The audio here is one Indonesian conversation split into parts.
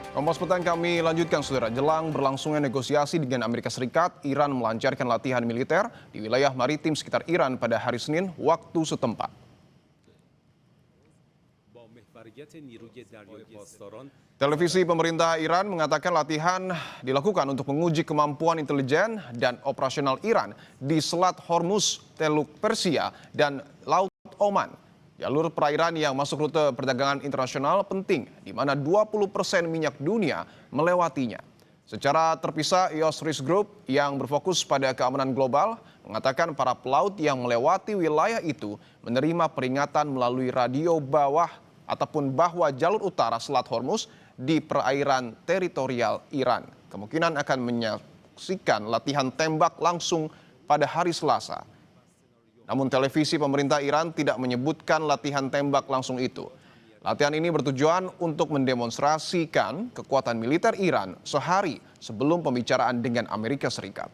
Kompas Petang kami lanjutkan, saudara. Jelang berlangsungnya negosiasi dengan Amerika Serikat, Iran melancarkan latihan militer di wilayah maritim sekitar Iran pada hari Senin waktu setempat. Televisi pemerintah Iran mengatakan latihan dilakukan untuk menguji kemampuan intelijen dan operasional Iran di Selat Hormuz, Teluk Persia, dan Laut Oman. Jalur perairan yang masuk rute perdagangan internasional penting, di mana 20% minyak dunia melewatinya. Secara terpisah, EOS Risk Group yang berfokus pada keamanan global mengatakan para pelaut yang melewati wilayah itu menerima peringatan melalui radio bawah ataupun bahwa jalur utara Selat Hormuz di perairan teritorial Iran kemungkinan akan menyaksikan latihan tembak langsung pada hari Selasa. Namun televisi pemerintah Iran tidak menyebutkan latihan tembak langsung itu. Latihan ini bertujuan untuk mendemonstrasikan kekuatan militer Iran sehari sebelum pembicaraan dengan Amerika Serikat.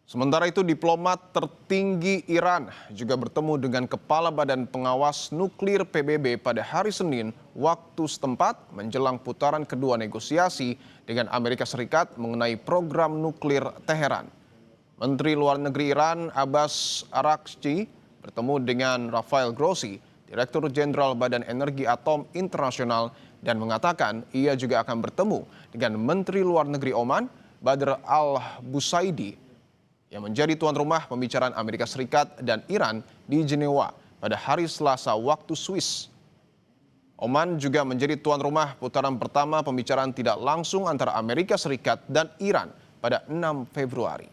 Sementara itu, diplomat tertinggi Iran juga bertemu dengan Kepala Badan Pengawas Nuklir PBB pada hari Senin waktu setempat menjelang putaran kedua negosiasi dengan Amerika Serikat mengenai program nuklir Teheran. Menteri Luar Negeri Iran Abbas Araghchi bertemu dengan Rafael Grossi, Direktur Jenderal Badan Energi Atom Internasional, dan mengatakan ia juga akan bertemu dengan Menteri Luar Negeri Oman Badr al-Busaidi yang menjadi tuan rumah pembicaraan Amerika Serikat dan Iran di Jenewa pada hari Selasa waktu Swiss. Oman juga menjadi tuan rumah putaran pertama pembicaraan tidak langsung antara Amerika Serikat dan Iran pada 6 Februari.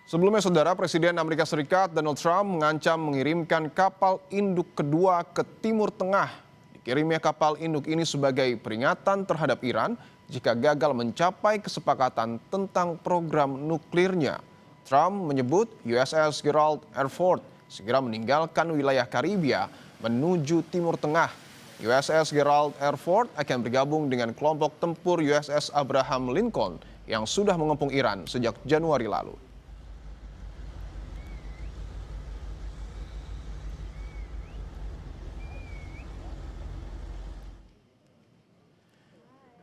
Sebelumnya, saudara, Presiden Amerika Serikat Donald Trump mengancam mengirimkan kapal induk kedua ke Timur Tengah. Kirimnya kapal induk ini sebagai peringatan terhadap Iran jika gagal mencapai kesepakatan tentang program nuklirnya. Trump menyebut USS Gerald R. Ford segera meninggalkan wilayah Karibia menuju Timur Tengah. USS Gerald R. Ford akan bergabung dengan kelompok tempur USS Abraham Lincoln yang sudah mengepung Iran sejak Januari lalu.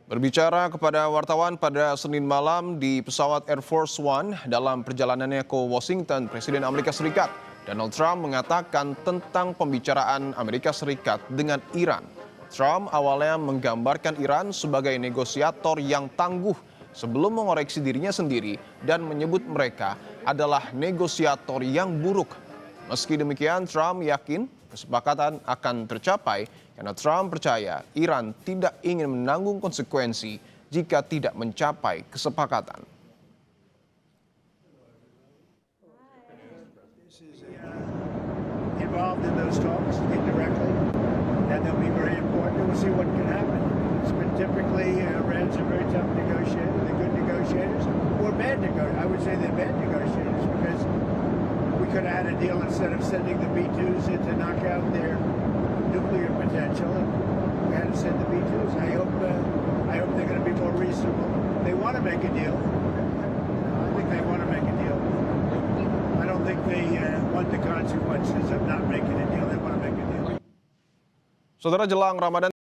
Berbicara kepada wartawan pada Senin malam di pesawat Air Force One dalam perjalanannya ke Washington, Presiden Amerika Serikat Donald Trump mengatakan tentang pembicaraan Amerika Serikat dengan Iran. Trump awalnya menggambarkan Iran sebagai negosiator yang tangguh sebelum mengoreksi dirinya sendiri dan menyebut mereka adalah negosiator yang buruk. Meski demikian, Trump yakin kesepakatan akan tercapai karena Trump percaya Iran tidak ingin menanggung konsekuensi jika tidak mencapai kesepakatan. Involved in those talks indirectly, and they'll be very important. We'll see what can happen. It's been typically Iran's a very tough negotiator. They're good negotiators, or bad negotiators. I would say they're bad negotiators because we could have had a deal instead of sending the B-2s in to knock out their nuclear potential. We had to send the B-2s. I hope they're going to be more reasonable. They want to make a deal. I think they want to make a deal. I don't think they want the consequences of not making a deal. They want to make a deal. Saudara, jelang Ramadan